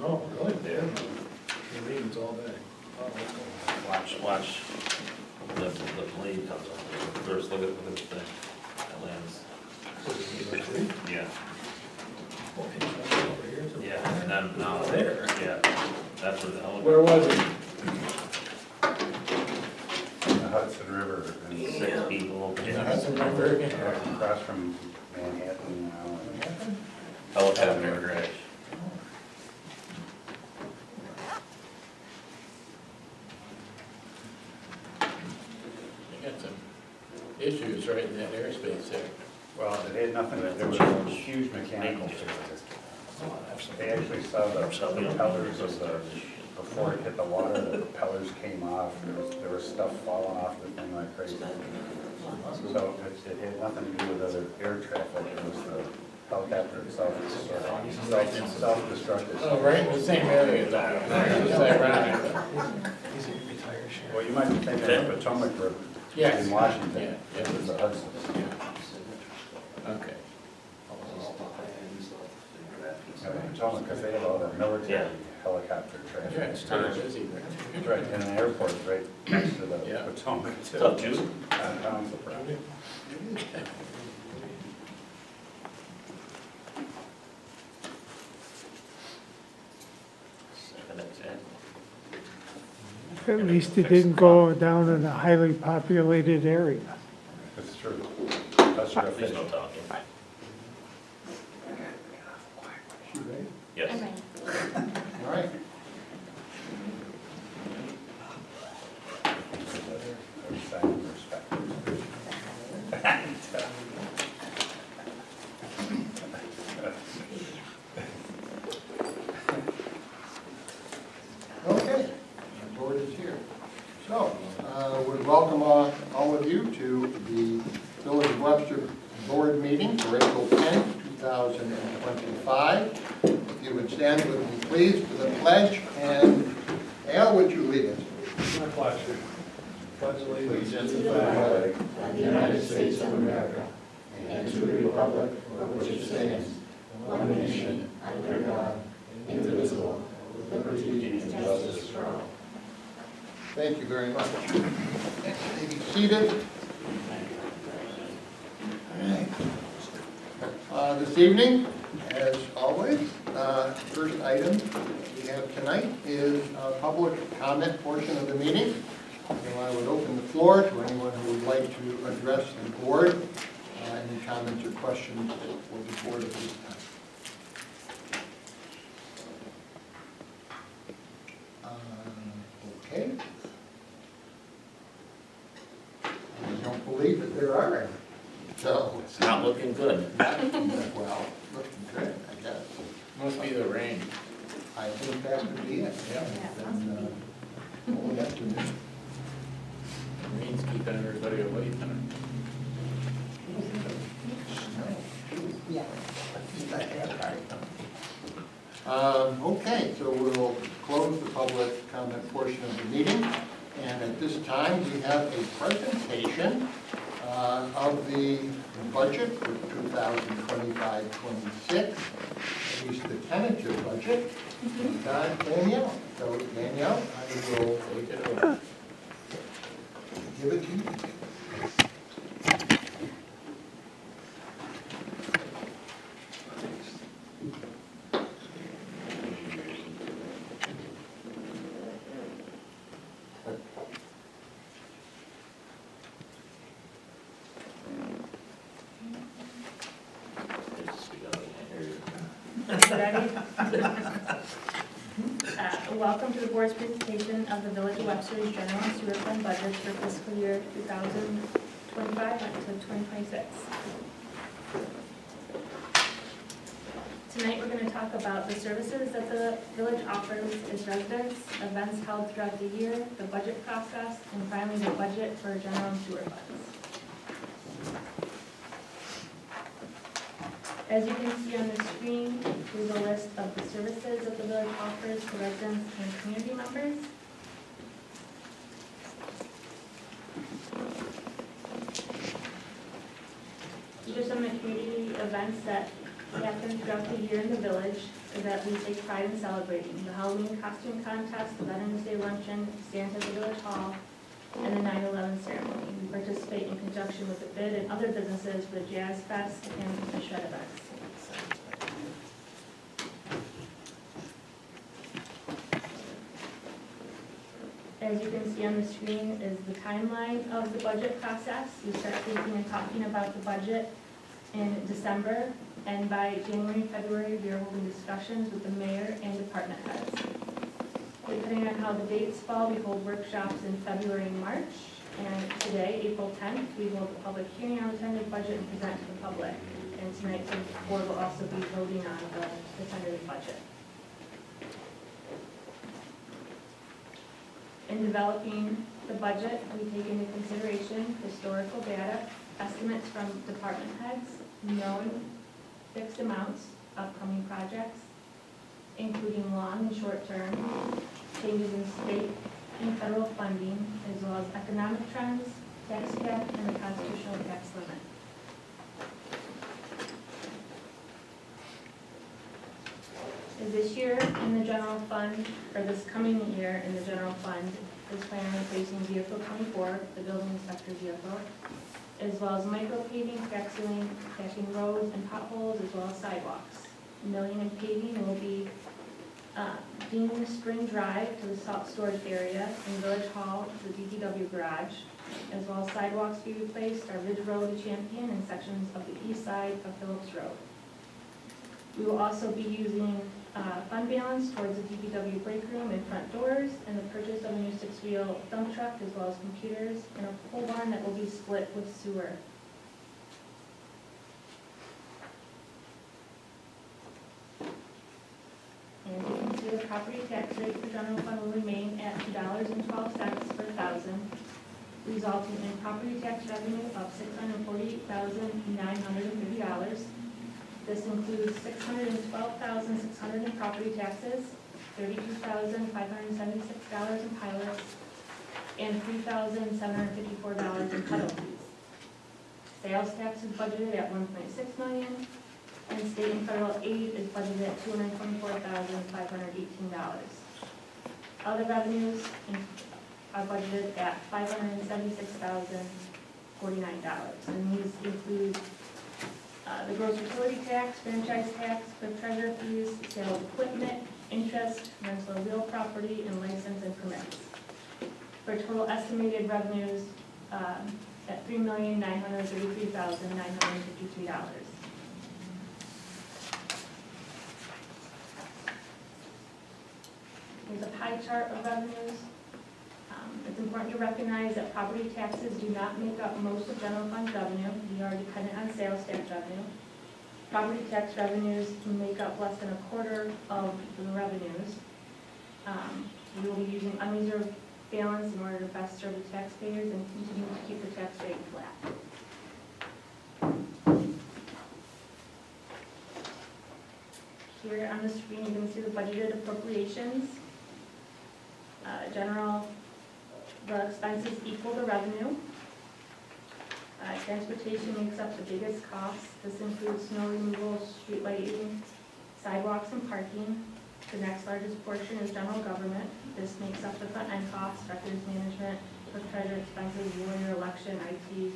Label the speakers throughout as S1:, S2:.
S1: Oh, really?
S2: Yeah.
S1: The meeting's all day. Oh, what's going on?
S2: Watch the blade comes up. First, look at the thing. That lands. Yeah,
S1: Oh, he's over here, so-
S2: yeah, and then now,
S1: There.
S2: yeah, that's where the
S1: Where
S2: helicopter.
S1: was it?
S3: The Hudson River, and
S2: 6 people.
S1: That's a number again.
S3: across from Manhattan now.
S2: Helicopter crash.
S1: You got some issues right in that airspace there.
S3: Well, it had nothing, there was a huge mechanical failure. They actually saw the propellers of the, before it hit the water, the propellers came off, there was stuff falling off the thing like crazy. So it had nothing to do with other air traffic, it was the helicopter itself, self-destructed.
S1: Oh, right in the same area though. Just ironic. He's a retired sheriff.
S3: Well, you might be thinking of the Potomac River
S1: Yes.
S3: in Washington,
S1: Yeah, yeah.
S3: it was the Hudson.
S1: Okay.
S3: Yeah, the Potomac, because they have all that military
S2: Yeah.
S3: helicopter
S1: Yeah,
S3: traffic.
S1: it's pretty busy there.
S3: It's right, and an airport right next to the
S1: Yeah.
S3: Potomac too.
S2: Tough juice.
S3: Downtown's the problem.
S4: At least it didn't go down in a highly populated area.
S3: It's true. That's your
S2: Please no
S3: official.
S2: talking. Yes.
S1: All right.
S3: Sign of respect.
S5: Okay, the board is here. So, we welcome all of you to the Village of Webster Board meeting for April 10th, 2025. If you would stand with me, please, for the pledge, and Al, would you lead us?
S1: My pleasure. Pledge allegiance
S5: to the flag of the United States of America and to the republic for which it stands, one nation, under God, indivisible, with liberty and justice for all. Thank you very much. May be seated. All right. This evening, as always, first item we have tonight is a public comment portion of the meeting. So I would open the floor to anyone who would like to address the board. Any comments or questions for the board at this time? Okay. I don't believe that there are any. So,
S2: It's not looking good.
S5: well, looking good, I guess.
S1: Must be the rain.
S5: I think that would be it.
S1: Yeah.
S5: Then, what we have to do.
S1: The rain's keeping everybody awake.
S5: Okay, so we'll close the public comment portion of the meeting. And at this time, we have a presentation of the budget for 2025-26, at least the tentative budget, by Danielle. So Danielle, I will
S1: Take it over.
S5: give it to you.
S6: Welcome to the board's presentation of the Village of Webster's General and Sewer Fund budget for fiscal year 2025 to 2026. Tonight, we're going to talk about the services that the village offers its residents, events held throughout the year, the budget process, and finally the budget for general and sewer funds. As you can see on the screen, is a list of the services that the village offers to residents and community members. These are some of the community events that happen throughout the year in the village. is that we take pride in celebrating the Halloween costume contest, the Veterans Day luncheon, Santa at the Village Hall, and the 9/11 ceremony. We participate in conjunction with the BID and other businesses for the Jazz Fest and the Shred events. As you can see on the screen is the timeline of the budget process. We start thinking and talking about the budget in December, and by January, February, we are holding discussions with the mayor and department heads. Depending on how the dates fall, we hold workshops in February and March, and today, April 10th, we hold a public hearing on the tentative budget and present to the public. And tonight, the board will also be voting on the tentative budget. In developing the budget, we take into consideration historical data, estimates from department heads, known fixed amounts, upcoming projects, including long and short term, changes in state and federal funding, as well as economic trends, tax cap, and the constitutional tax limit. This year in the general fund, or this coming year in the general fund, is planning on replacing vehicle 24, the building inspector vehicle, as well as micro paving, crack sealing, patching roads and potholes, as well as sidewalks. $1 million in paving will be Dean Spring Drive to the salt storage area and Village Hall to the DPW garage, as well as sidewalks to be replaced are Ridge Road to Champion and sections of the east side of Phillips Road. We will also be using fund balance towards the DPW break room and front doors, and the purchase of a new 6-wheel dump truck, as well as computers, and a pole barn that will be split with sewer. And you can see the property tax rate for general fund will remain at $2.12 per thousand, resulting in property tax revenue of $648,930. This includes $612,600 in property taxes, $32,576 in pilots, and $3,754 in title fees. Sales tax is budgeted at $1.6 million, and state and federal aid is budgeted at $224,518. Other revenues are budgeted at $576,049, and these include the gross utility tax, franchise tax, clerk treasurer fees, sale of equipment, interest, rental of real property, and license and permits. For total estimated revenues at $3,933,953. Here's a pie chart of revenues. It's important to recognize that property taxes do not make up most of general fund revenue. We are dependent on sales tax revenue. Property tax revenues make up less than a quarter of the revenues. We will be using unreserved balance in order to best serve the taxpayers and continue to keep the tax rate flat. Here on the screen, you can see the budgeted appropriations. The expenses equal the revenue. Transportation makes up the biggest cost. This includes snow removal, street lighting, sidewalks, and parking. The next largest portion is general government. This makes up the front end costs, records management, clerk treasurer expenses, lawyer, election, IT,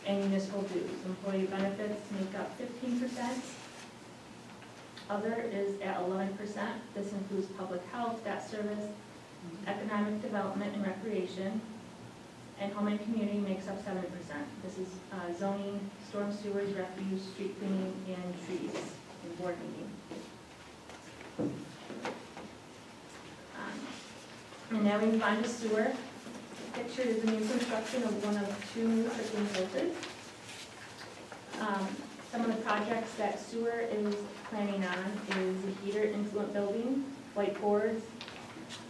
S6: and municipal dues. Employee benefits make up 15%. Other is at 11%. This includes public health, debt service, economic development and recreation, and home and community makes up 7%. This is zoning, storm sewers, refuse, street cleaning, and trees, and board meeting. And now we move on to sewer. Pictured is the new construction of one of 2 new shipping filters. Some of the projects that sewer is planning on is the heater influent building, whiteboards,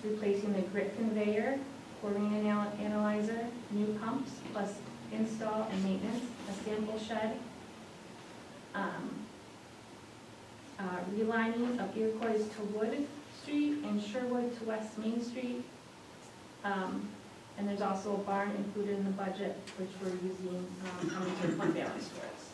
S6: replacing the grit conveyor, chlorine analyzer, new pumps, plus install and maintenance, a sample shed, relining of Iroquois to Wood Street and Sherwood to West Main Street. And there's also a barn included in the budget, which we're using unreserved fund balance towards.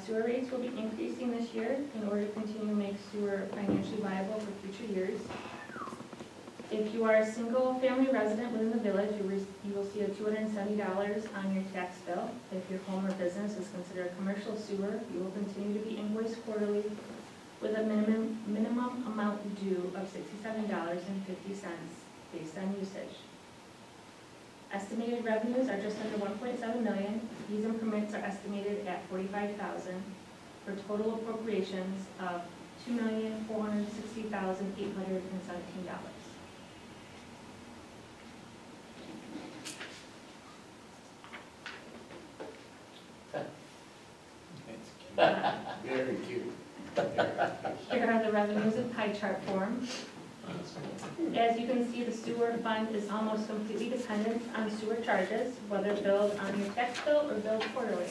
S6: Sewer rates will be increasing this year in order to continue to make sewer financially viable for future years. If you are a single-family resident within the village, you will see a $270 on your tax bill. If your home or business is considered a commercial sewer, you will continue to be invoiced quarterly with a minimum amount due of $67.50 based on usage. Estimated revenues are just under 1.7 million. Fees and permits are estimated at 45,000 for total appropriations of $2,460,817.
S1: Very cute.
S6: Here are the revenues in pie chart form. As you can see, the sewer fund is almost completely dependent on sewer charges, whether billed on your tax bill or billed quarterly.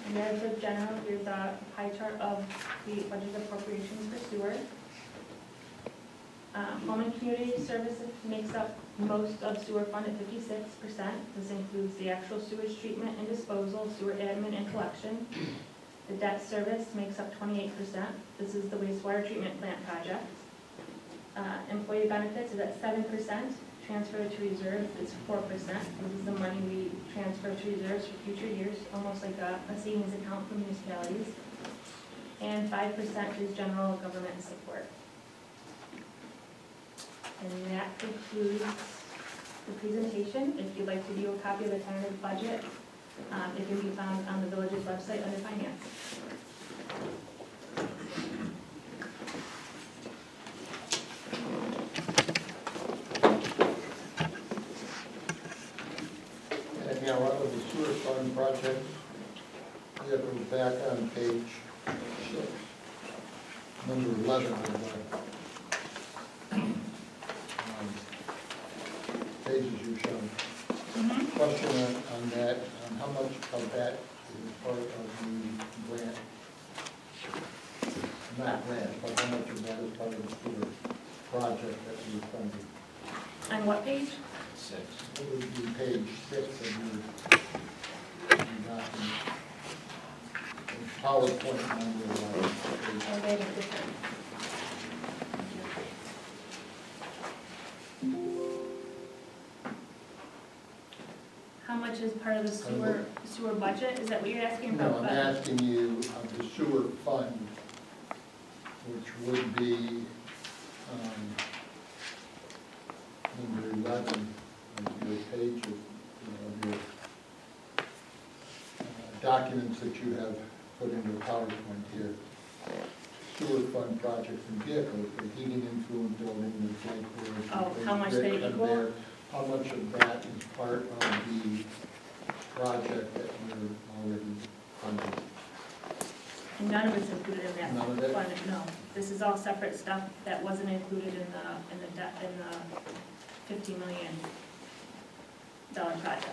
S6: And there's a general, here's a pie chart of the budget appropriations for sewer. Home and community services makes up most of sewer fund at 56%. This includes the actual sewage treatment and disposal, sewer admin and collection. The debt service makes up 28%. This is the wastewater treatment plant project. Employee benefits is at 7%. Transfer to reserves is 4%. This is the money we transfer to reserves for future years, almost like a savings account for municipalities. And 5% is general government support. And that concludes the presentation. If you'd like to view a copy of the tentative budget, it can be found on the village's website under finance.
S5: And now, out of the sewer fund project, we have to go back on page 6, number 11 of the pages you've shown. Question on that, how much of that is part of the grant? Not grant, but how much of that is part of the sewer project that we funded?
S6: On what page?
S2: 6.
S5: It would be page 6 of your document. PowerPoint number 11.
S6: Oh, they have a different. How much is part of the sewer budget? Is that what you're asking
S5: No,
S6: about?
S5: I'm asking you of the sewer fund, which would be number 11 of your pages, of your documents that you have put into PowerPoint here. Sewer fund projects and vehicles, the heating and fuel building, the flight board.
S6: Oh, how much they equal?
S5: How much of that is part of the project that we're already funding?
S6: None of it's included in that
S5: None of it?
S6: fund, no. This is all separate stuff that wasn't included in the $50 million project.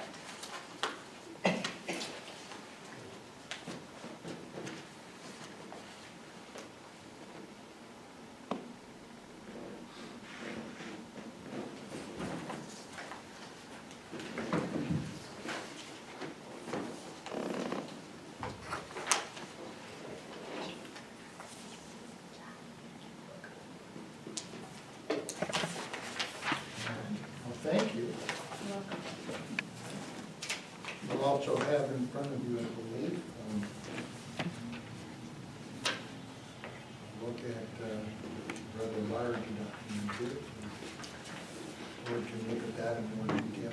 S5: Thank you.
S6: You're welcome.
S5: You'll also have in front of you, I believe, look at rather large document here. Or you can look at that in more detail.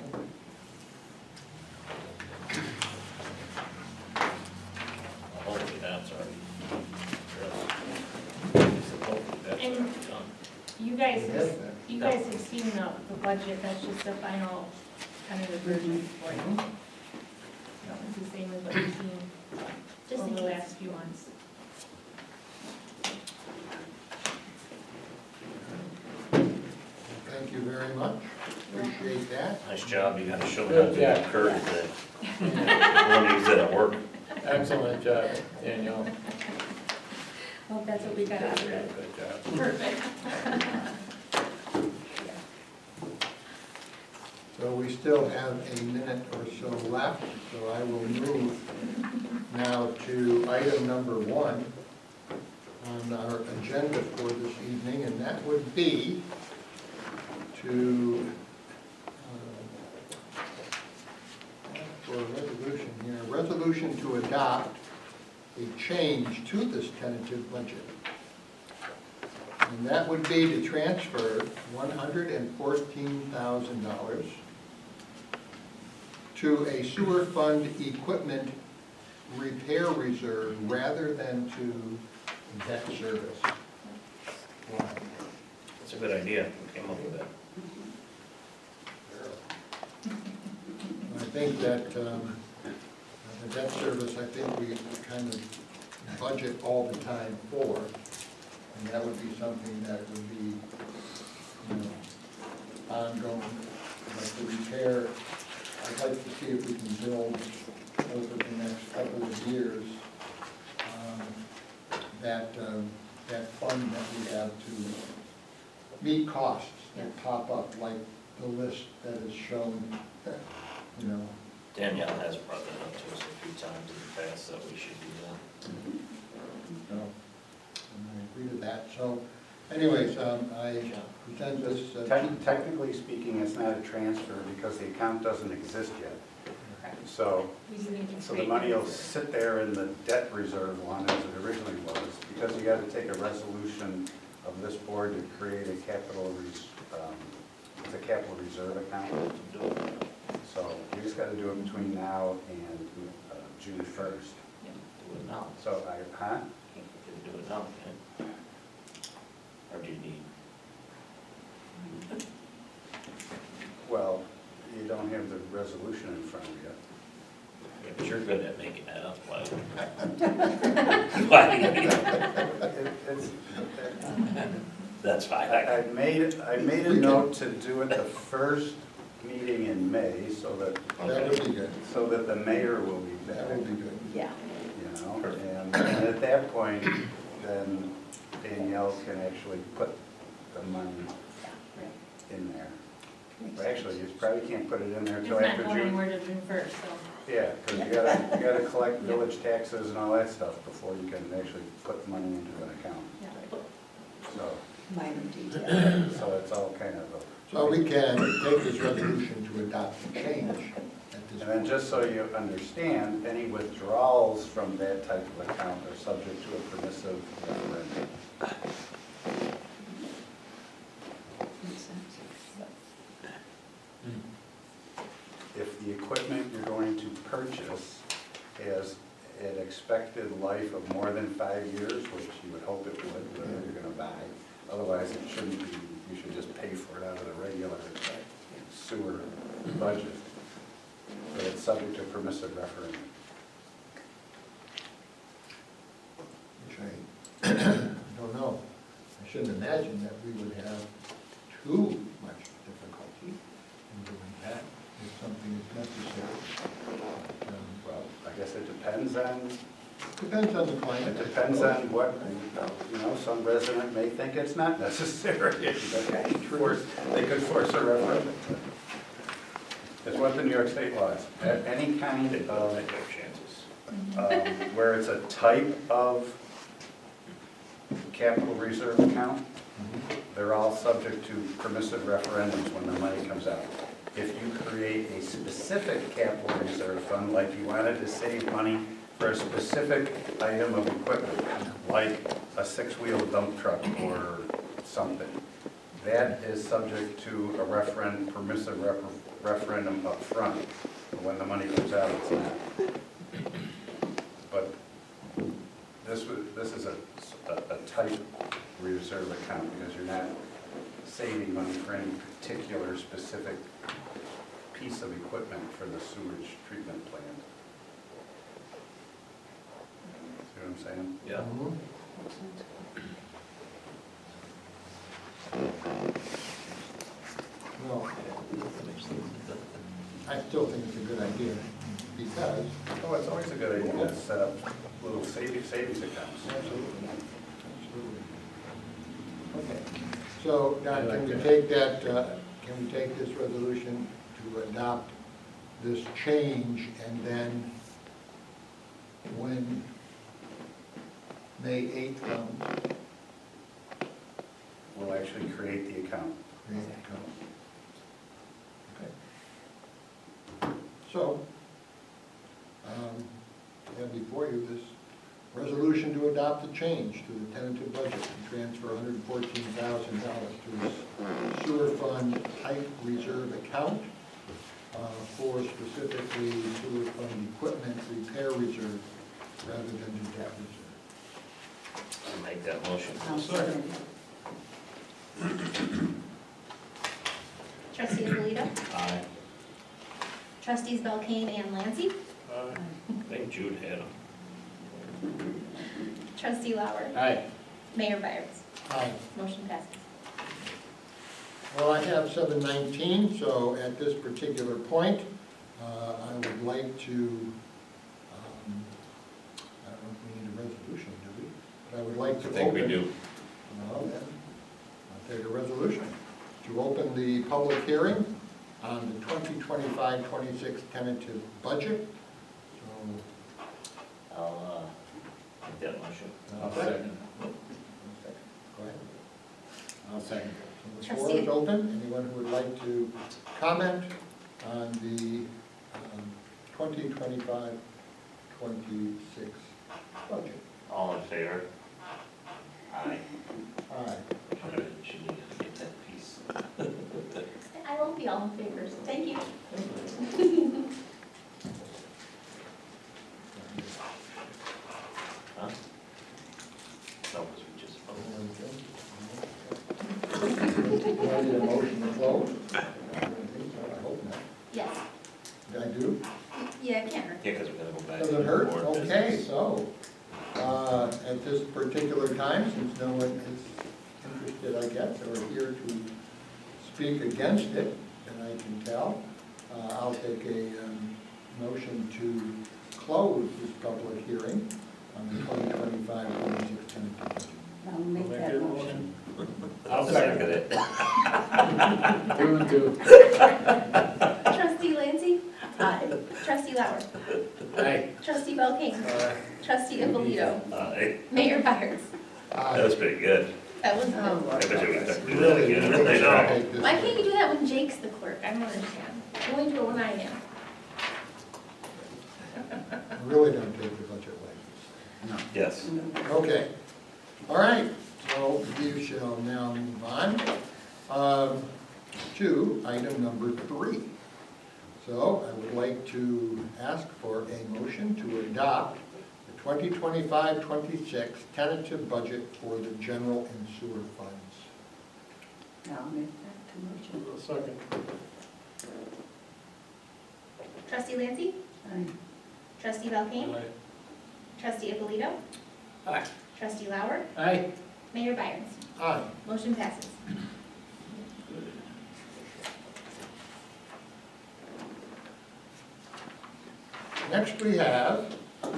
S2: Hopefully that's already. Hopefully that's
S6: And
S2: already done.
S6: You guys have seen the budget, that's just the final tentative version for you. It's the same as what you've seen
S7: Just
S6: over
S7: in
S6: the
S7: case.
S6: last few months.
S5: Thank you very much. Appreciate that.
S2: Nice job, you gotta show me how to do that
S1: Good
S2: curve thing. I want to use it at work.
S1: Excellent job, Danielle.
S6: Hope that's what we got out of it.
S1: Good job.
S6: Perfect.
S5: So So we still have a minute or so left, so I will move now to item number 1 on our agenda for this evening, and that would be to, for a resolution here, a resolution to adopt a change to this tentative budget. And that would be to transfer $114,000 to a sewer fund equipment repair reserve rather than to debt service. Why?
S2: It's a good idea, we came up with that.
S5: I think that the debt service, I think we kind of budget all the time for, and that would be something that would be, you know, ongoing. Like the repair, I'd like to see if we can build over the next couple of years, that fund that we have to meet costs that pop up, like the list that is shown, you know.
S2: Danielle has brought that up to us a few times in the past, that we should do that.
S5: So, and I agree to that. So anyways, I present this.
S3: Technically speaking, it's not a transfer because the account doesn't exist yet. So the money will sit there in the debt reserve one as it originally was, because you got to take a resolution of this board to create a capital reserve account. So you just got to do it between now and June 1st.
S2: Do it now.
S3: So
S2: You can do it now, okay? Or do you need?
S3: Well, you don't have the resolution in front of you.
S2: Yeah, but you're good at making that up, why? Why?
S3: It's,
S2: That's fine.
S3: I made a note to do it the first meeting in May, so that
S5: That would be good.
S3: the mayor will be
S5: That
S3: back,
S5: would be good.
S6: Yeah.
S3: you know? And at that point, then Danielle can actually put the money in there. But actually, you probably can't put it in there
S6: It's
S3: until
S6: not
S3: after
S6: going
S3: June.
S6: anywhere till June 1st, so.
S3: Yeah, because you gotta collect village taxes and all that stuff before you can actually put money into an account. So,
S7: Minor detail.
S3: so it's all kind of a.
S5: So we can take this resolution to adopt the change at this
S3: And then
S5: point.
S3: just so you understand, any withdrawals from that type of account are subject to a permissive referendum.
S7: Makes sense.
S3: If the equipment you're going to purchase has an expected life of more than 5 years, which you would hope it would, whatever you're gonna buy, otherwise it shouldn't be, you should just pay for it out of the regular sewer budget. But it's subject to permissive referendum.
S5: Which I don't know. I shouldn't imagine that we would have too much difficulty in doing that if something is necessary.
S3: Well, I guess it depends on,
S5: Depends on the client.
S3: it depends on what, you know, some resident may think it's not necessary. They could force a referendum. It's what the New York State law is. Any kind
S2: They don't
S3: of,
S2: take their chances.
S3: where it's a type of capital reserve account, they're all subject to permissive referendums when the money comes out. If you create a specific capital reserve fund, like you wanted to save money for a specific item of equipment, like a 6-wheel dump truck or something, that is subject to a permissive referendum up front. But when the money comes out, it's not. But this is a type reserve account because you're not saving money for any particular specific piece of equipment for the sewage treatment plant. See what I'm saying?
S2: Yeah.
S5: Mhm. Well, I still think it's a good idea because.
S3: Oh, it's always a good idea to set up little savings accounts.
S5: Absolutely. Okay, so Don, can we take that, can we take this resolution to to adopt this change, and then when May 8th comes,
S3: We'll actually create the account.
S5: create an account. Okay. So, you have before you this resolution to adopt the change to the tentative budget and transfer $114,000 to the sewer fund type reserve account for specifically sewer fund equipment repair reserve rather than the debt reserve.
S2: I'll make that motion.
S7: I'll second.
S8: Trustee Alito,
S2: Aye.
S8: trustees Belkane and Lancy,
S2: I think Jude had them.
S8: trustee Lauer,
S1: Aye.
S8: Mayor Byers.
S5: Aye.
S8: Motion passes.
S5: Well, I have 7:19, so at this particular point, I would like to, I don't know if we need a resolution, do we? But I would like
S2: I
S5: to
S2: think we
S5: open.
S2: do.
S5: Well, then, I'll take a resolution to open the public hearing on the 2025-26 tentative budget. So,
S2: I'll, make that motion.
S1: I'll second.
S5: Go ahead.
S1: I'll second.
S5: So the floor is open. Anyone who would like to comment on the 2025-26 budget?
S2: All in favor? Aye.
S5: Aye.
S2: She needed to get that piece.
S8: I won't be all in favor, so thank you.
S2: Huh? No, because we just voted.
S5: Do I need a motion to close? I hope not.
S8: Yes,
S5: I do?
S8: yeah, it can hurt.
S2: Yeah, because we're gonna go back.
S5: Does
S2: to
S5: it hurt?
S2: board
S5: Okay,
S2: business.
S5: so, at this particular time, since no one is interested, I guess, or here to speak against it, and I can tell, I'll take a motion to close this public hearing on the 2025-26 tentative budget.
S7: I'll make that motion.
S2: I'll second it.
S1: 2 and 2.
S8: Trustee Lancy,
S7: Aye.
S8: trustee Lauer,
S1: Aye.
S8: trustee Belkane, trustee Alito,
S2: Aye.
S8: Mayor Byers.
S2: That was pretty good.
S8: That was
S2: I
S8: good.
S2: bet you we could do that
S5: Really,
S2: again.
S5: really
S2: I
S5: should
S2: know.
S5: take this.
S8: Why can't you do that when Jake's the clerk? I don't understand. You only do it when I am.
S5: Really don't take the budget like
S2: Yes.
S5: this. Okay. All right, so we shall now move on to item number 3. So I would like to ask for a motion to adopt the 2025-26 tentative budget for the general and sewer funds.
S7: I'll make that motion.
S1: Second.
S8: Trustee Lancy,
S7: Aye.
S8: trustee Belkane, trustee Alito,
S1: Aye.
S8: trustee Lauer,
S1: Aye.
S8: Mayor Byers.
S5: Aye.
S8: Motion passes.
S5: Next, we have a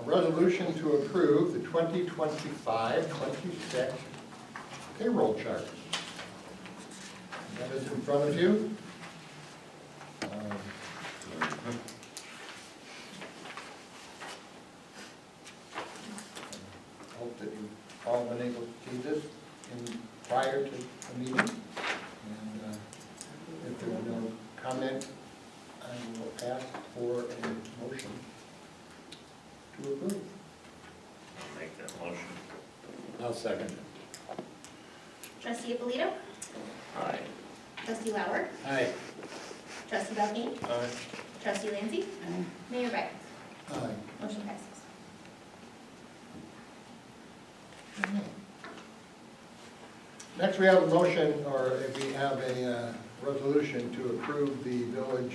S5: resolution to approve the 2025-26 payroll chart. That is in front of you. Hope that you've all been able to see this prior to the meeting. And if there's no comment, I will ask for a motion to approve.
S2: I'll make that motion.
S1: I'll second.
S8: Trustee Alito,
S2: Aye.
S8: trustee Lauer,
S1: Aye.
S8: trustee Belkane,
S1: Aye.
S8: trustee Lancy,
S7: Aye.
S8: Mayor Byers.
S5: Aye.
S8: Motion passes.
S5: Next, we have a motion, or we have a resolution to approve the village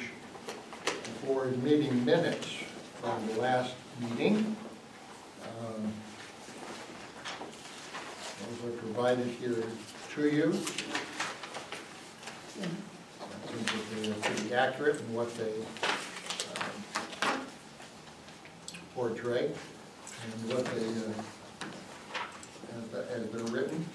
S5: board meeting minutes from the last meeting. Those are provided here to you. I think that they are pretty accurate in what they portray and what they, as they're written.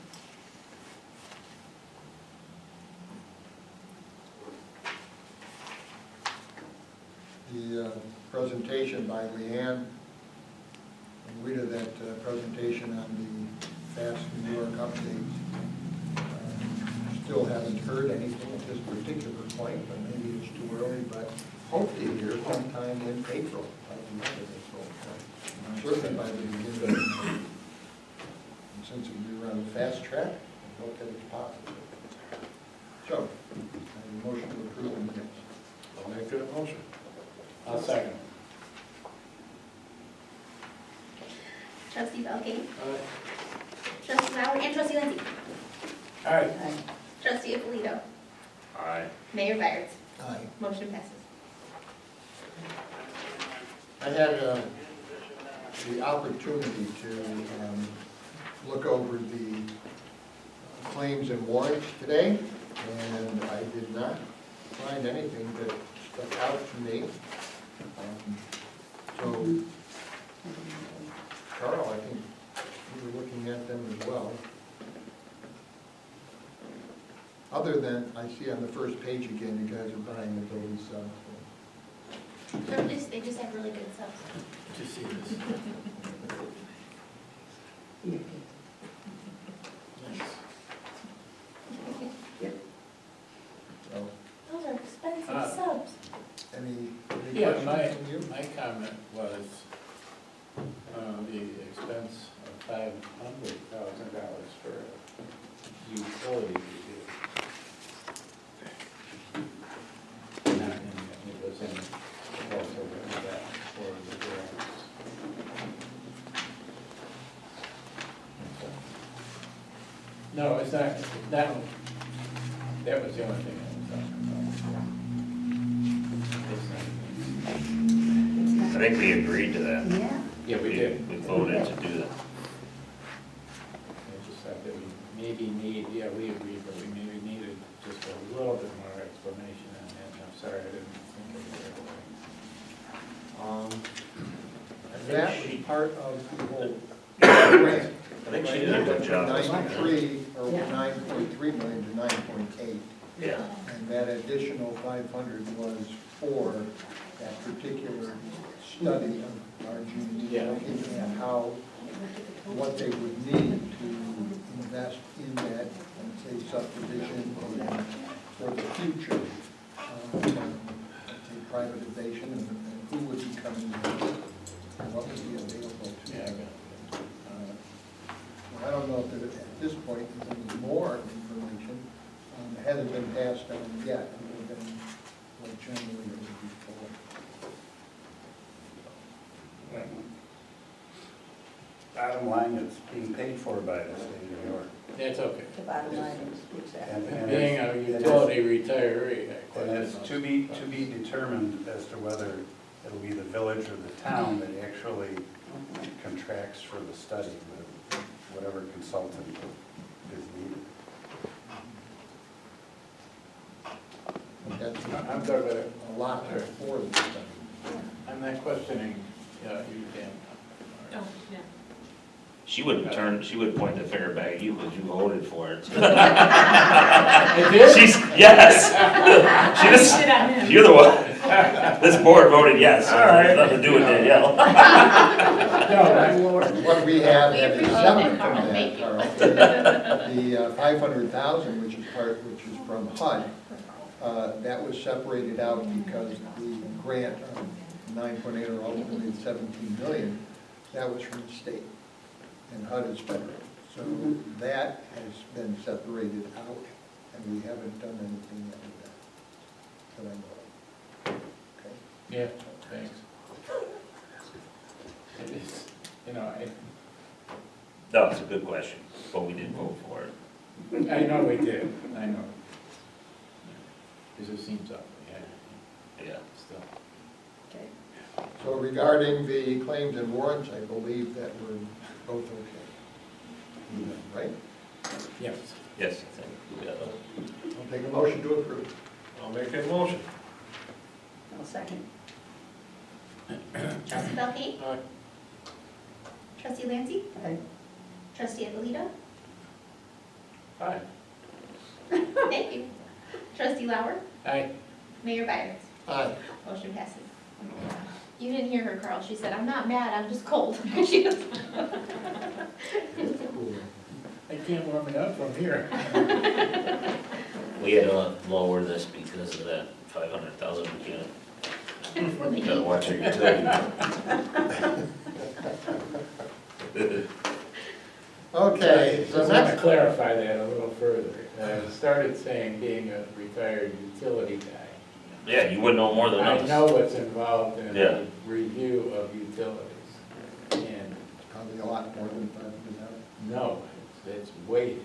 S5: presentation by Leanne. And we did that presentation on the Fast New York updates. Still haven't heard anything at this particular point, but maybe it's too early, but hope to hear sometime in April, by the end of April. Certainly by the beginning of May. And since we're on the fast track, I hope that it's positive. So, I have a motion to approve the minutes.
S1: I'll make that motion. I'll second.
S8: Trustee Belkane,
S1: Aye.
S8: trustee Lauer, and trustee Lindsay.
S1: All right.
S7: Aye.
S8: Trustee Alito,
S2: Aye.
S8: Mayor Byers.
S5: Aye.
S8: Motion passes.
S5: I had the opportunity to look over the claims and warrants today, and I did not find anything that stuck out to me. So, Carl, I think you were looking at them as well. Other than, I see on the first page again, you guys are buying the building stuff.
S8: They just have really good subs.
S1: Did you see this?
S7: Yeah.
S1: Nice.
S5: So,
S8: Those are expensive
S1: Uh,
S8: subs.
S5: any
S1: Yeah,
S5: questions from you?
S1: my comment was, the expense of $500,000 for utility review. Not in, it was in, also in that for the grants. No, it's not, that was the only thing I was talking about.
S2: I think we agreed to that.
S7: Yeah.
S1: Yeah, we did.
S2: We voted to do that.
S1: I just thought that we maybe need, yeah, we agreed, but we maybe needed just a little bit more explanation on that. I'm sorry, I didn't think of it
S5: That was part of the whole grant.
S2: I think she did a good job.
S5: 93, or
S7: Yeah.
S5: 9.3 million to 9.8.
S2: Yeah.
S5: And that additional 500 was for that particular study of RG&E,
S1: Yeah.
S5: looking at how, what they would need to invest in that, let's say, subdivision and for the future, let's say, privatization and who would be coming in, and what would be available to
S1: Yeah, I
S5: them.
S1: got it.
S5: I don't know if there, at this point, if there's more information. It hasn't been passed on yet, other than what generally it would be for.
S3: Bottom line, it's being paid for by the state of New York.
S1: That's okay.
S7: The bottom line is exactly.
S3: And
S1: Being a utility retiree,
S3: And it's to be determined as to whether it'll be the village or the town that actually contracts for the study with whatever consultant is needed.
S5: But that's
S1: I'm talking about,
S5: a lot for the study.
S1: I'm not questioning, you, Dan.
S6: Oh, yeah.
S2: She would point the finger back at you because you voted for it.
S1: I did?
S2: Yes. She just,
S6: Sit on him.
S2: you're the one. This board voted yes, so
S1: All right.
S2: there's nothing to do with Danielle.
S1: No,
S5: What we have
S8: We
S5: that is
S8: appreciate
S5: separate
S8: it, Carl.
S5: from
S8: Thank
S5: that,
S8: you.
S5: Carl, the 500,000, which is from HUD, that was separated out because the grant, 9.8 or ultimately 17 million, that was from the state, and HUD is federal. So that has been separated out, and we haven't done anything yet with that, that I know of. Okay?
S1: yeah, thanks. It is, I,
S2: No, it's a good question, but we did vote for it.
S1: I know we did, I know. Because it seems up, yeah,
S2: Yeah.
S1: still.
S7: Okay.
S5: So regarding the claims and warrants, I believe that we're both okay. Right?
S1: Yes.
S2: Yes, I think we got it.
S5: I'll take a motion to approve.
S1: I'll make that motion.
S7: I'll second.
S8: Trustee Belkane,
S1: Aye.
S8: trustee Lancy,
S7: Aye.
S8: trustee Alito.
S1: Aye.
S8: Thank you. Trustee Lauer,
S1: Aye.
S8: Mayor Byers.
S5: Aye.
S8: Motion passes. You didn't hear her, Carl. She said, "I'm not mad, I'm just cold." She goes,
S1: I can't warm it up from here.
S2: We had to lower this because of that 500,000 we can't. You gotta watch your utility.
S5: Okay,
S1: Just
S5: so
S1: want to
S5: next,
S1: clarify that a little further. I started saying being a retired utility guy.
S2: Yeah, you would know more than
S1: I
S2: us.
S1: know what's involved in
S2: Yeah.
S1: the review of utilities. And
S5: probably a lot more than 500.
S1: no, it's way too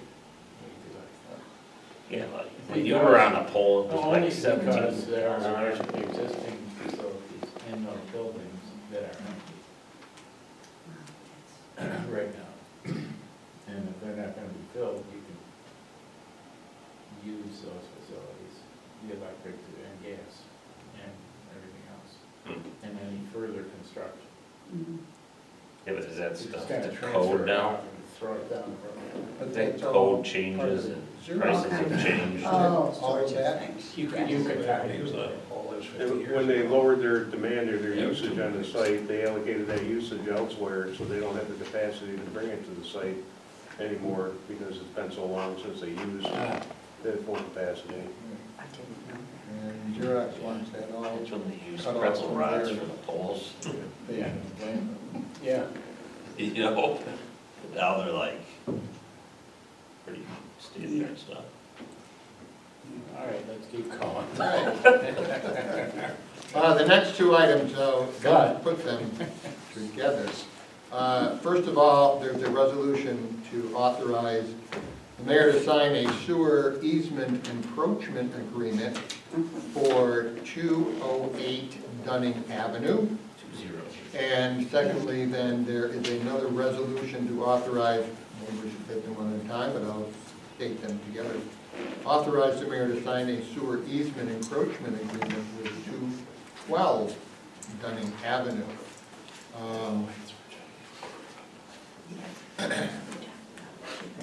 S2: Yeah, like, when you were on a pole, it was
S1: Only
S2: like 17.
S1: because there are existing facilities in those buildings that are empty right now. And if they're not gonna be filled, you can use those facilities, the electric and gas and everything else. And any further construction.
S7: Mhm.
S2: Yeah, but is that
S1: You just
S2: stuff
S1: kind
S2: the
S1: of transfer
S2: code
S1: it
S2: now?
S1: out and throw it down.
S5: But
S2: That
S5: that's all
S2: code changes and
S5: zero.
S2: prices have changed.
S7: Oh,
S5: All
S7: sorts of
S5: that.
S7: things.
S1: You could tap into it.
S9: And when they lowered their demand or their usage on the site, they allocated that usage elsewhere, so they don't have the capacity to bring it to the site anymore, because it's been so long since they used that full capacity.
S7: I didn't know
S5: And Xerox wants that all.
S2: That's when they use
S5: cut off
S2: pretzel
S5: from
S2: rods
S5: there.
S2: for the poles,
S1: Yeah, yeah.
S2: you know? Now they're like pretty state-of-the-art stuff.
S1: All right, let's keep going.
S5: The next two items,
S1: But-
S5: put them together. First of all, there's a resolution to authorize the mayor to sign a sewer easement encroachment agreement for 208 Dunning Avenue.
S2: 2-0.
S5: And secondly, then there is another resolution to authorize, maybe we should take them one at a time, but I'll state them together. Authorize the mayor to sign a sewer easement encroachment agreement with 212 Dunning Avenue.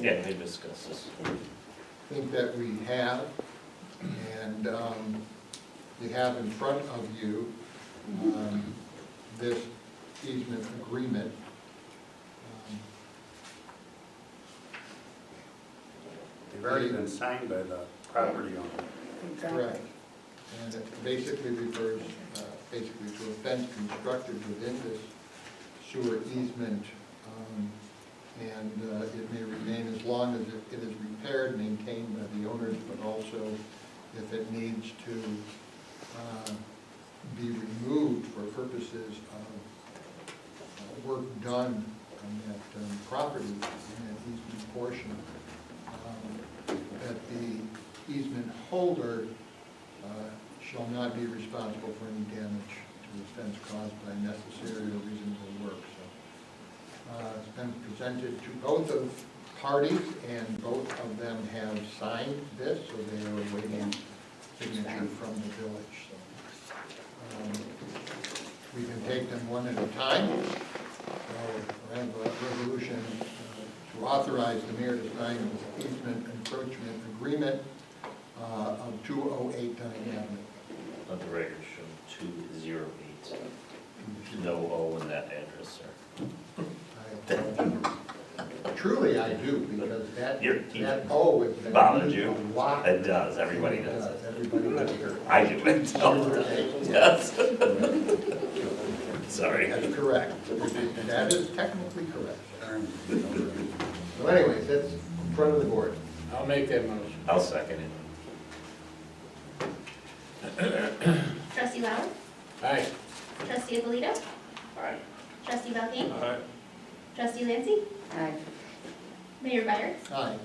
S2: Yeah, they discussed this.
S5: I think that we have, and you have in front of you this easement agreement.
S3: They've already been signed by the property owner.
S7: Exactly.
S5: Correct. And it basically refers, basically to a fence constructed within this sewer easement. And it may remain as long as it is repaired, maintained by the owners, but also if it needs to be removed for purposes of work done on that property, in that easement portion, that the easement holder shall not be responsible for any damage to the fence caused by necessary or reasonable work. So it's been presented to both of parties, and both of them have signed this, so they are awaiting signature from the village. So we can take them one at a time. So I have a resolution to authorize the mayor to sign an easement encroachment agreement of 208 Dunning Avenue.
S2: Let the record show 208. No O in that address, sir.
S5: I apologize. Truly, I do, because that
S2: You're-
S5: O is. been
S2: bothered
S5: used
S2: you?
S5: a lot.
S2: It does, everybody does it.
S5: Everybody does it.
S2: I do it all the time. Yes. Sorry.
S5: That's correct. That is technically correct. So anyways, that's in front of the board.
S1: I'll make that motion.
S2: I'll second it.
S8: Trustee Lauer,
S1: Aye.
S8: trustee Abolito,
S2: Alright.
S8: trustee Belkane,
S9: All right.
S8: trustee Lancy,
S7: Aye.
S8: Mayor Byers.
S5: Aye.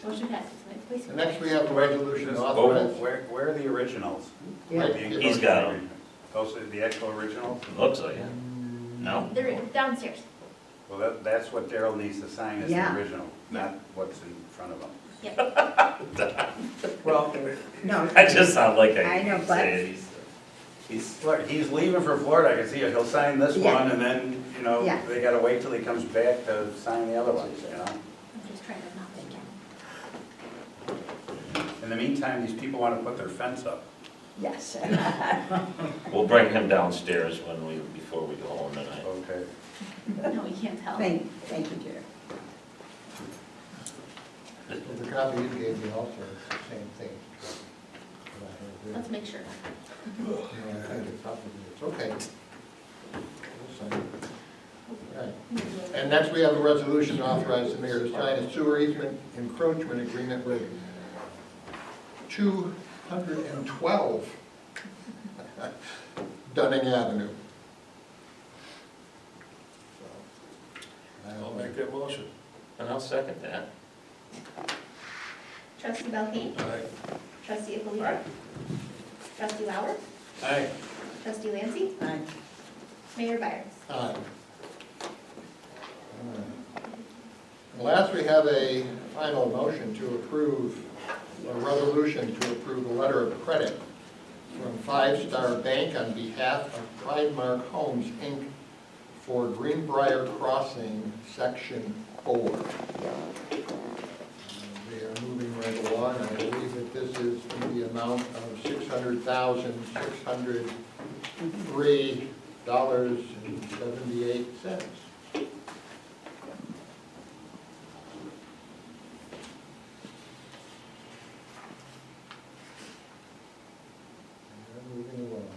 S8: Motion passes. Please.
S5: And next we have a resolution to
S3: Oh,
S5: authorize.
S3: where are the originals?
S7: Yeah.
S5: Right
S3: The
S5: here.
S2: He's got 'em.
S3: Those are the actual originals?
S2: Looks like it. No?
S8: They're downstairs.
S3: Well, that's what Daryl needs to sign as the
S7: Yeah.
S3: original, not what's in front of him.
S7: Well, no,
S2: I just sound like
S7: I know, but-
S2: say it.
S3: He's leaving for Florida, I can see it, he'll sign this
S7: Yeah.
S3: one, and then,
S7: Yeah.
S3: they gotta wait till he comes back to sign the other ones,
S8: I'm just trying to not think.
S3: In the meantime, these people wanna put their fence up.
S7: Yes.
S2: We'll bring him downstairs before we go home tonight.
S3: Okay.
S8: No, you can't tell.
S7: Thank you, Jerry.
S5: The copy you gave me also is the same thing.
S8: Let's make sure.
S5: Yeah, I think it's probably, it's okay. We'll sign it. All right. And next, we have a resolution to authorize the mayor to sign a sewer easement encroachment agreement with 212 Dunning Avenue. So,
S9: I'll make that motion.
S2: And I'll second that.
S8: Trustee Belkane?
S9: Aye.
S8: Trustee Alito? Trustee Lauer?
S1: Aye.
S8: Trustee Lancy?
S7: Aye.
S8: Mayor Byers?
S5: Aye. And last, we have a final motion to approve, a resolution to approve a letter of credit from Five Star Bank on behalf of Pridemark Homes, Inc. for Greenbrier Crossing, Section 4. They are moving right along. I believe that this is in the amount of $600,603.78. Moving along.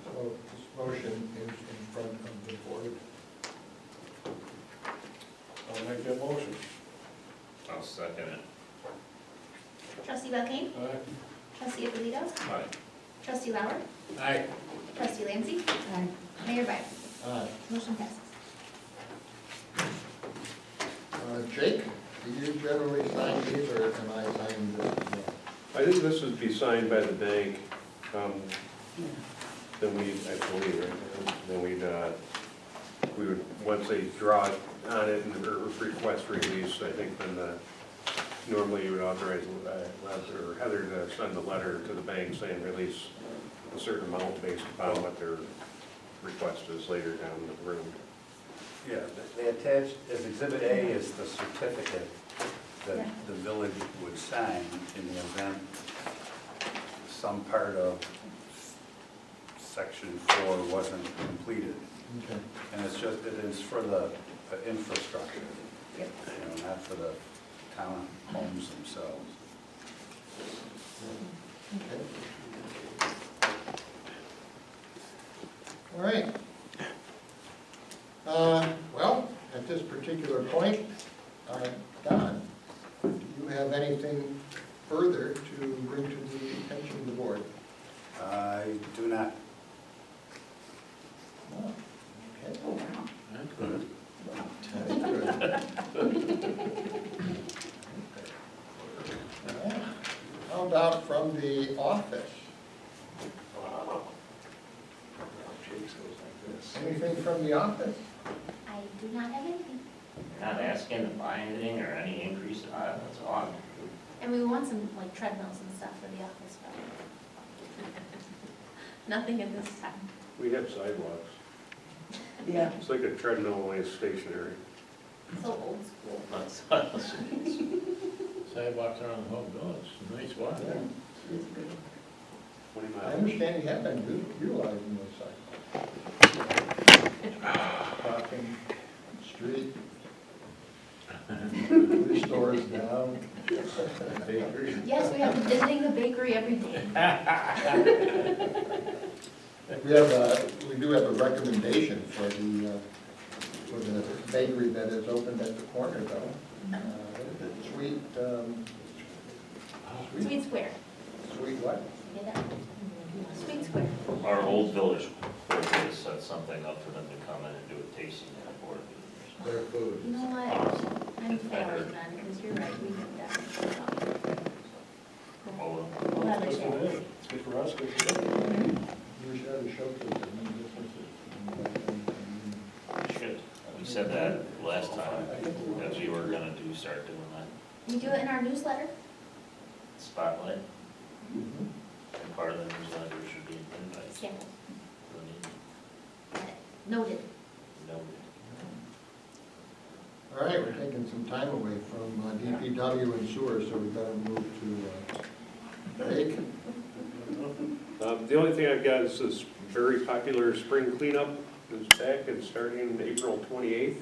S5: So this motion is in front of the board.
S9: I'll make that motion.
S2: I'll second it.
S8: Trustee Belkane?
S9: Aye.
S8: Trustee Alito?
S2: Aye.
S8: Trustee Lauer?
S1: Aye.
S8: Trustee Lancy?
S7: Aye.
S8: Mayor Byers?
S5: Aye.
S8: Motion passes.
S5: Jake, do you generally sign these, or am I signing this as well?
S9: I think this would be signed by the bank,
S7: Yeah.
S9: then I believe, right? Then we would, once they draw on it and or request release, I think then normally you would authorize or Heather to send a letter to the bank saying release a certain amount based upon what their request is later down the road.
S3: Yeah, they attached, as Exhibit A is the certificate that
S8: Yeah.
S3: the village would sign in the event some part of Section 4 wasn't completed.
S5: Okay.
S3: And it's just, it is for the infrastructure,
S7: Yep.
S3: not for the town homes themselves.
S5: Okay. All right. Well, at this particular point, Don, do you have anything further to bring to the attention of the board?
S3: I do not.
S5: No. Okay.
S7: Oh, wow.
S1: That's good.
S5: Very good. How about from the office? Anything from the office?
S8: I do not have anything.
S2: Not asking to buy anything or any increase, that's odd.
S8: And we want some like treadmills and stuff for the office, but nothing at this time.
S9: We have sidewalks.
S7: Yeah.
S9: It's like a treadmill, only it's stationary.
S8: So old school.
S2: That's-
S1: Sidewalks around the whole village, nice walk.
S7: It's good.
S9: 20
S5: I
S9: miles.
S5: understand you have been utilizing those sites. Crossing street, 3 stores down.
S1: Bakery.
S8: Yes, we have been visiting the bakery every day.
S5: We do have a recommendation for the bakery that is opened at the corner though. What is it?
S8: Sweet Square.
S5: Sweet what?
S8: You get that? Sweet Square.
S2: Our old village clerk has set something up for them to come in and do a tasting at the board.
S5: Their food.
S8: You know what? I'm failing then, because you're right, we have that.
S2: Promote them.
S8: We'll have a chat.
S9: It's good for us, good for them.
S5: We should have a showcase of new businesses.
S2: Should. We said that last time, that we were gonna start doing that.
S8: We do it in our newsletter.
S2: Spotlight,
S5: Mhm.
S2: and part of the newsletter should be invites.
S8: Samples.
S2: for the meeting.
S8: Got it. Noted.
S2: Noted.
S5: All right, we're taking some time away from DPW and sewer, so we better move to break.
S9: The only thing I've got is this very popular spring cleanup is back and starting April 28th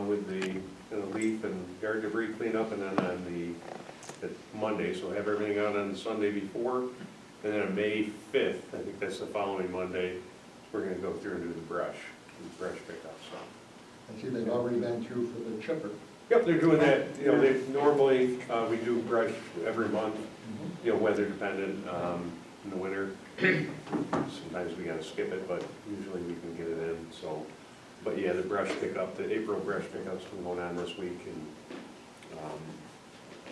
S9: with the leaf and yard debris cleanup, and then on the Monday, so have everything out on Sunday before. And then on May 5th, I think that's the following Monday, we're gonna go through and do the brush pickup, so.
S5: I see they've already been through for the chipper.
S9: Yep, they're doing that, you know, they, normally, we do brush every month, you know, weather dependent, in the winter. Sometimes we gotta skip it, but usually we can get it in, so. But yeah, the brush pickup, the April brush pickup's been going on this week, and,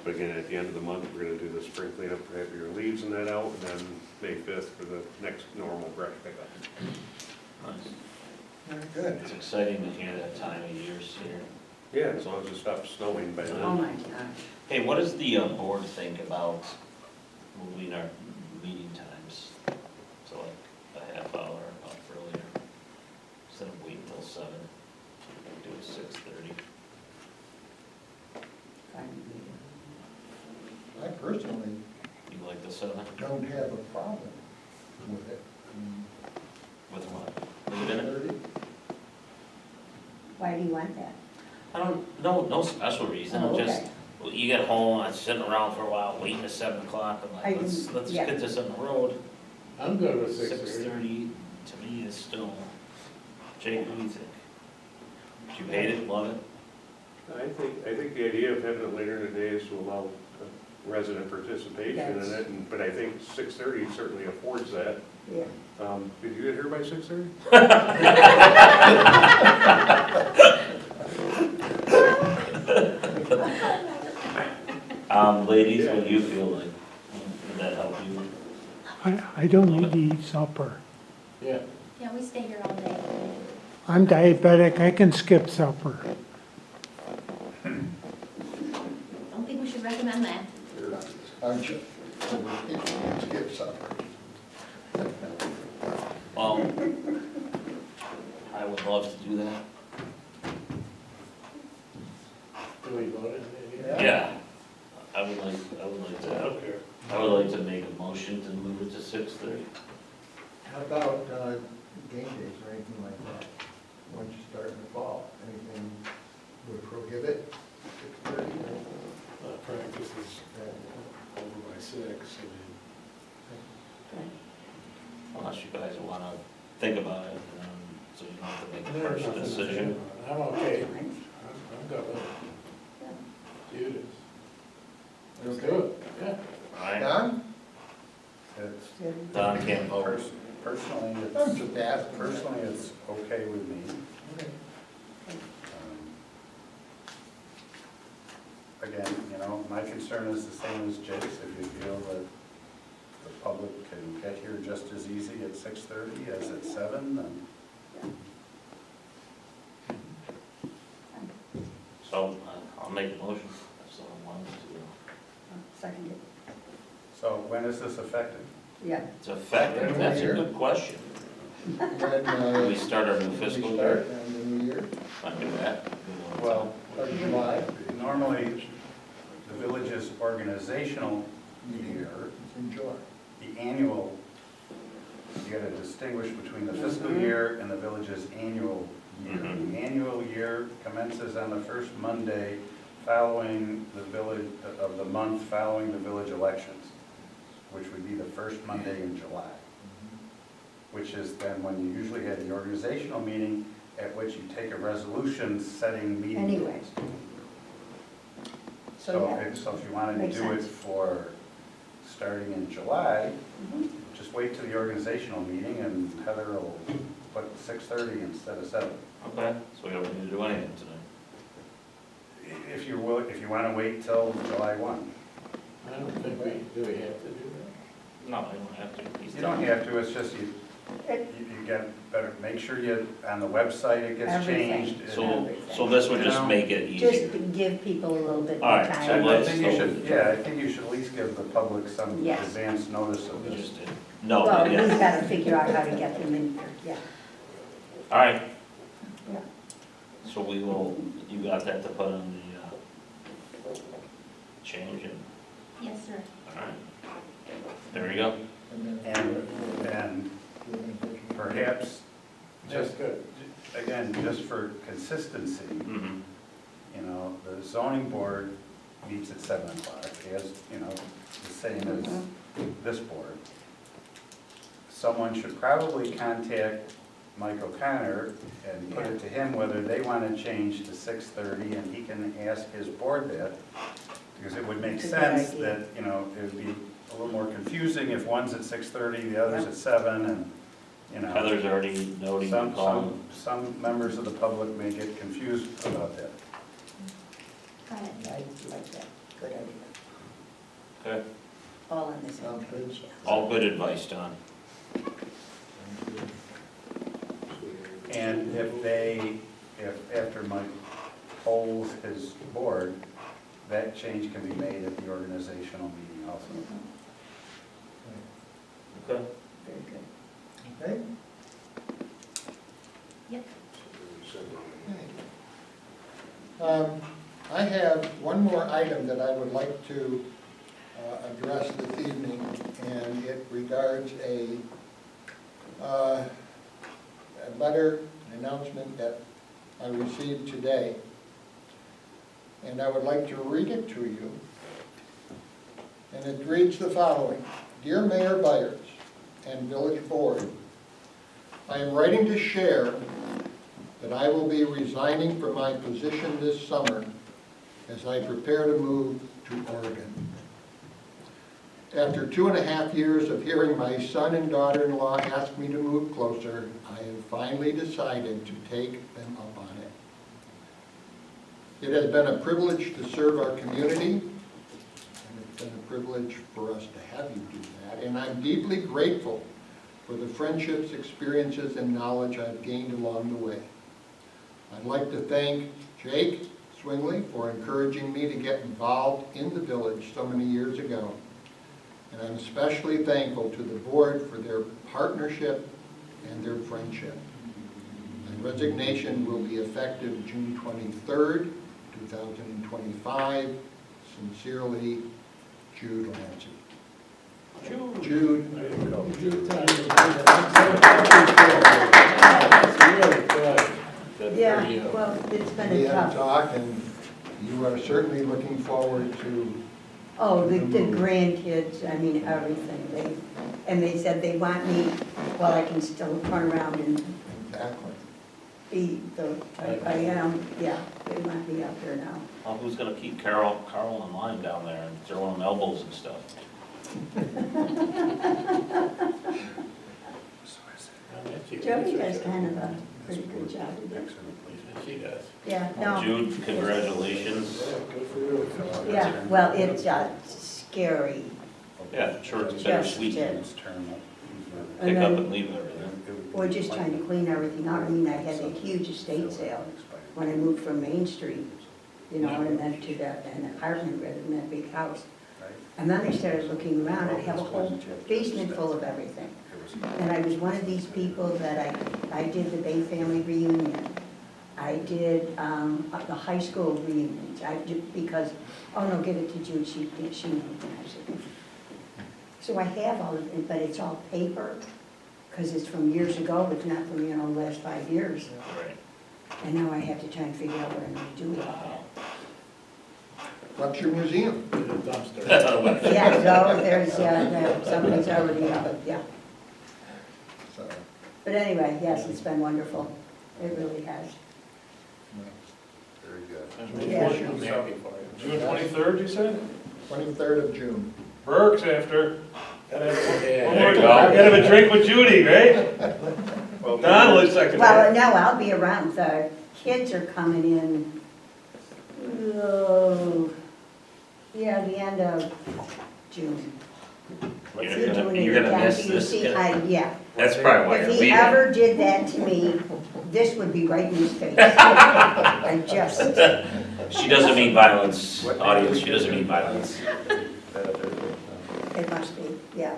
S9: but again, at the end of the month, we're gonna do the spring cleanup, have your leaves and that out, and then May 5th for the next normal brush pickup.
S2: Nice.
S5: Very good.
S2: It's exciting to hear that time of year's here.
S9: Yeah, as long as it stops snowing by
S7: Oh,
S9: then.
S7: my gosh.
S2: Hey, what does the board think about moving our meeting times to like a half hour up earlier? Instead of waiting till 7, do it 6:30.
S5: I personally
S2: You like the 7?
S5: don't have a problem with it.
S2: With what? Leave it in it?
S5: 30?
S7: Why do you want that?
S2: I don't, no special reason,
S7: Oh,
S2: just,
S7: okay.
S2: you get home, I'm sitting around for a while, waiting at 7 o'clock, I'm
S7: I
S2: like, let's
S7: yeah.
S2: get this on the road.
S1: I'm good with 6:30.
S2: 6:30 to me is still, Jake, what do you think? Do you hate it, love it?
S9: I think the idea of having it later in the day is to allow resident participation in
S7: Yes.
S9: it, but I think 6:30 certainly affords that.
S7: Yeah.
S9: Did you get here by 6:30?
S2: Ladies,
S9: Yeah.
S2: what do you feel like? Would that help you?
S4: I don't need to eat supper.
S1: Yeah,
S8: Yeah, we stay here all day.
S4: I'm diabetic, I can skip supper.
S8: Don't think we should recommend that.
S5: Aren't you? So we can't skip supper.
S2: Well, I would love to do that.
S1: do we vote it maybe?
S2: Yeah. I would like
S1: I
S2: to,
S1: don't care.
S2: I would like to make a motion to move it to 6:30.
S5: How about game days or anything like that? Once you start in the fall, anything would prohibit 6:30?
S1: Practice is over by 6,
S2: Unless you guys wanna think about it, so you don't have to make a
S1: There's
S2: first
S1: nothing to
S2: decision.
S1: do. I'm okay,
S7: Fine.
S1: I'm good with it.
S7: Yeah.
S1: Judas. Let's do it, yeah.
S2: Alright,
S5: Don?
S3: It's,
S2: Don can't vote.
S3: personally,
S5: I'm
S3: it's,
S5: just asking.
S3: personally, it's okay with me.
S5: Okay.
S3: Again, you know, my concern is the same as Jake's. If you feel that the public can get here just as easy at 6:30 as at 7, then
S2: So, I'll make a motion, if someone wants to.
S7: Second it.
S3: so when is this effective?
S7: Yeah.
S2: It's effective, that's a good question.
S5: When
S2: We start our new
S5: we
S2: fiscal
S5: start
S2: year.
S5: on the new year,
S2: I do that.
S3: Well,
S5: or July,
S3: normally, the village's organizational year,
S5: it's in July.
S3: the annual, you gotta distinguish between the fiscal year and the village's annual year.
S2: Mhm.
S3: The annual year commences on the first Monday following the village, of the month following the village elections, which would be the first Monday in July, which is then when you usually have the organizational meeting at which you take a resolution setting meeting
S7: Anyway.
S3: dates.
S7: So, yeah.
S3: So if you wanted to
S7: Makes
S3: do it
S7: sense.
S3: for starting in July,
S7: Mhm.
S3: just wait till the organizational meeting and Heather will put 6:30 instead of 7.
S2: Okay, so we don't need to do anything tonight.
S3: If you will, if you want to wait till July 1.
S1: I don't think do we have to do that?
S2: No, I don't have to. He's
S3: You don't
S2: done.
S3: have to, it's just you get better, make sure you, on the website it gets
S7: Everything.
S3: changed.
S2: So this would just make it easier.
S7: Just give people a little bit
S2: All
S7: more
S2: right, so
S7: time.
S3: I think you should, yeah, I think you should at least give the public some
S7: Yes.
S3: advance notice of
S2: We
S3: this.
S2: just did. No,
S7: Well, he's
S2: yeah.
S7: gotta figure out how to get them in here, yeah.
S2: All right,
S7: Yeah.
S2: so we will, you got that to put on the change and,
S8: Yes, sir.
S2: all right. There you go.
S3: And perhaps,
S1: That's
S3: just,
S1: good.
S3: again, just for consistency,
S2: Mhm.
S3: you know, the zoning board meets at 7 o'clock, as, you know, the same as this board. Someone should probably contact Mike O'Connor and put it to him whether they want to change to 6:30, and he can ask his board that, because it would make
S7: That's a good
S3: sense
S7: idea.
S3: that, you know, it would be a little more confusing if one's at 6:30, the other's at 7, and, you know.
S2: Heather's already noting the call.
S3: Some members of the public may get confused about that.
S7: I like that, good idea.
S2: Okay,
S7: All in this.
S5: Sounds good.
S2: all good advice, Don.
S3: And if after Mike polls his board, that change can be made at the organizational meeting also.
S2: Okay.
S7: Very good.
S5: Okay?
S8: Yep.
S5: I have one more item that I would like to address this evening, and it regards a letter, an announcement that I received today. And I would like to read it to you. And it reads the following: Dear Mayor Byers and Village Board, I am writing to share that I will be resigning from my position this summer as I prepare to move to Oregon. After 2.5 years of hearing my son and daughter-in-law ask me to move closer, I have finally decided to take them up on it. It has been a privilege to serve our community, and it's been a privilege for us to have you do that, and I'm deeply grateful for the friendships, experiences, and knowledge I've gained along the way. I'd like to thank Jake Swingley for encouraging me to get involved in the village so many years ago. And I'm especially thankful to the board for their partnership and their friendship. My resignation will be effective June 23rd, 2025. Sincerely, Jude Lancy. Jude.
S3: There you go.
S1: That's really good. Good for
S7: Yeah,
S1: you.
S7: well, it's been
S5: We
S7: a
S5: had a
S7: tough,
S5: talk, and you are certainly looking forward to,
S7: oh, the grandkids, I mean, everything. They said they want me, well, I can still turn around and
S5: exactly.
S7: be the type I am. Yeah, they want me up there now.
S2: Well, who's gonna keep Carl in line down there and throwing him elbows and stuff?
S7: Jody does kind of a pretty good job with it.
S1: She does.
S7: Yeah, no.
S2: Jude, congratulations.
S1: Good for you.
S7: Yeah, well, it's scary.
S2: Yeah, sure, it's
S7: Just
S2: bittersweet.
S7: did.
S3: His term up.
S2: Pick
S7: And
S2: up
S7: then
S2: and leave everything.
S7: we're just trying to clean everything out. I mean, I had a huge estate sale when I moved from Main Street, you know, and then to an apartment rather than that big house. And then I started looking around. I have a whole basement full of everything. And I was one of these people that I did the Bay Family reunion. I did the high school reunions. I did because, oh no, give it to Jude, she knows when I said. So I have all of it, but it's all paper, because it's from years ago. It's not from, you know, the last 5 years.
S2: Right.
S7: And now I have to try and figure out what I'm going to do with all
S5: What's your museum?
S1: The dumpster.
S7: that. Yeah, so there's, somebody's already out, yeah.
S5: So,
S7: But anyway, yes, it's been wonderful. It really has.
S3: Very good.
S7: Yeah.
S1: I'm happy for you.
S10: June 23rd, you said?
S5: 23rd of June.
S10: Burke's after. Gotta have
S1: Yeah.
S10: one
S2: There
S10: more
S2: you
S10: time.
S2: go.
S10: Gotta have a drink with Judy, right? Don looks like a.
S7: Well, no, I'll be around. The kids are coming in, oh, yeah, the end of June.
S2: You're gonna miss this.
S7: Yeah.
S2: That's probably why
S7: If
S2: you're
S7: he
S2: leaving.
S7: ever did that to me, this would be right in his face. I just,
S2: She doesn't mean violence, audience, she doesn't mean violence.
S7: it must be, yeah.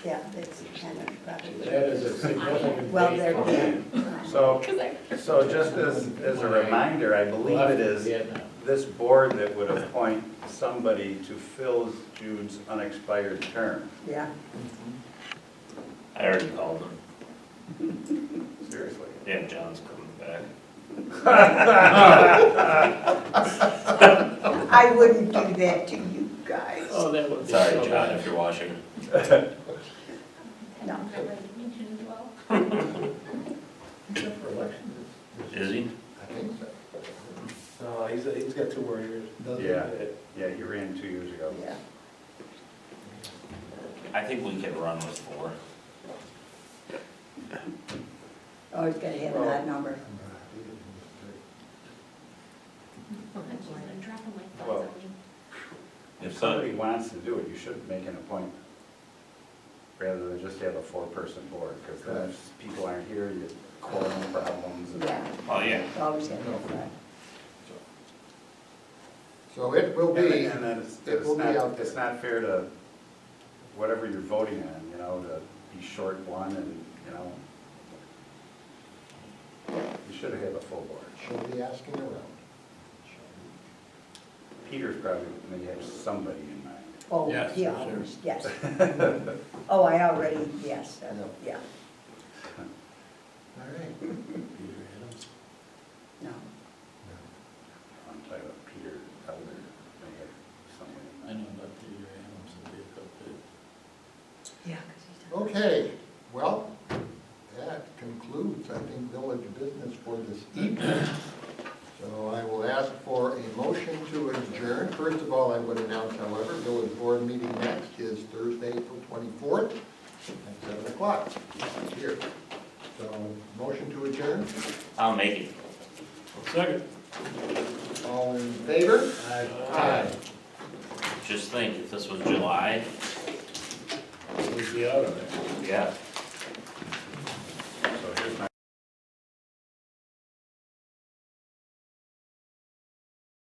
S7: Yeah, it's kind of probably.
S1: That is a significant
S7: Well,
S1: date
S7: they're,
S1: for you.
S3: So,
S8: 'Cause I-
S3: so just as a reminder, I believe it is
S1: Vietnam.
S3: this board that would appoint somebody to fill Jude's unexpired term.
S7: Yeah,
S2: I already called him.
S3: Seriously.
S2: Yeah, John's coming back.
S7: I wouldn't do that to you guys.
S1: Oh, that would be
S2: Sorry,
S1: so
S2: John,
S1: bad.
S2: if you're watching.
S7: No.
S8: Had my resignation as well.
S1: Except for elections.
S2: Is he?
S5: I think so.
S10: No, he's got 2 more years.
S3: Yeah, yeah, he ran 2 years ago.
S7: Yeah.
S2: I think we can run with 4.
S7: Always gotta have that number.
S8: I'm just gonna drop on my
S3: Well,
S8: thoughts.
S3: If somebody wants to do it, you should make an appointment, rather than just have a 4-person board, because then if people aren't here, you quorum problems. and-
S7: Yeah,
S2: Oh, yeah.
S7: always have that.
S5: So it will be,
S3: And then
S5: it will be out there.
S3: it's not fair to whatever you're voting on, you know, to be short one and, you know. You should have a full board.
S5: She'll be asking around.
S3: Peter's probably may have somebody in mind.
S7: Oh,
S1: Yes,
S7: yeah,
S1: for sure.
S7: yes. Oh, I already, yes,
S5: I know.
S7: yeah,
S5: All right.
S7: no.
S3: I'm talking about Peter Elder may have somebody in
S1: I
S3: mind.
S1: know about Peter Adams and Jacob, but
S7: Yeah, 'cause he's.
S5: Okay, well, that concludes, I think, village business for this evening. So I will ask for a motion to adjourn. First of all, I would announce, however, village board meeting next is Thursday, April 24th at 7 o'clock here. So, motion to adjourn.
S2: I'll make it.
S1: second.
S5: All in favor? Aye.
S2: Just think, if this was July,
S1: We'd be out of there.
S2: yeah,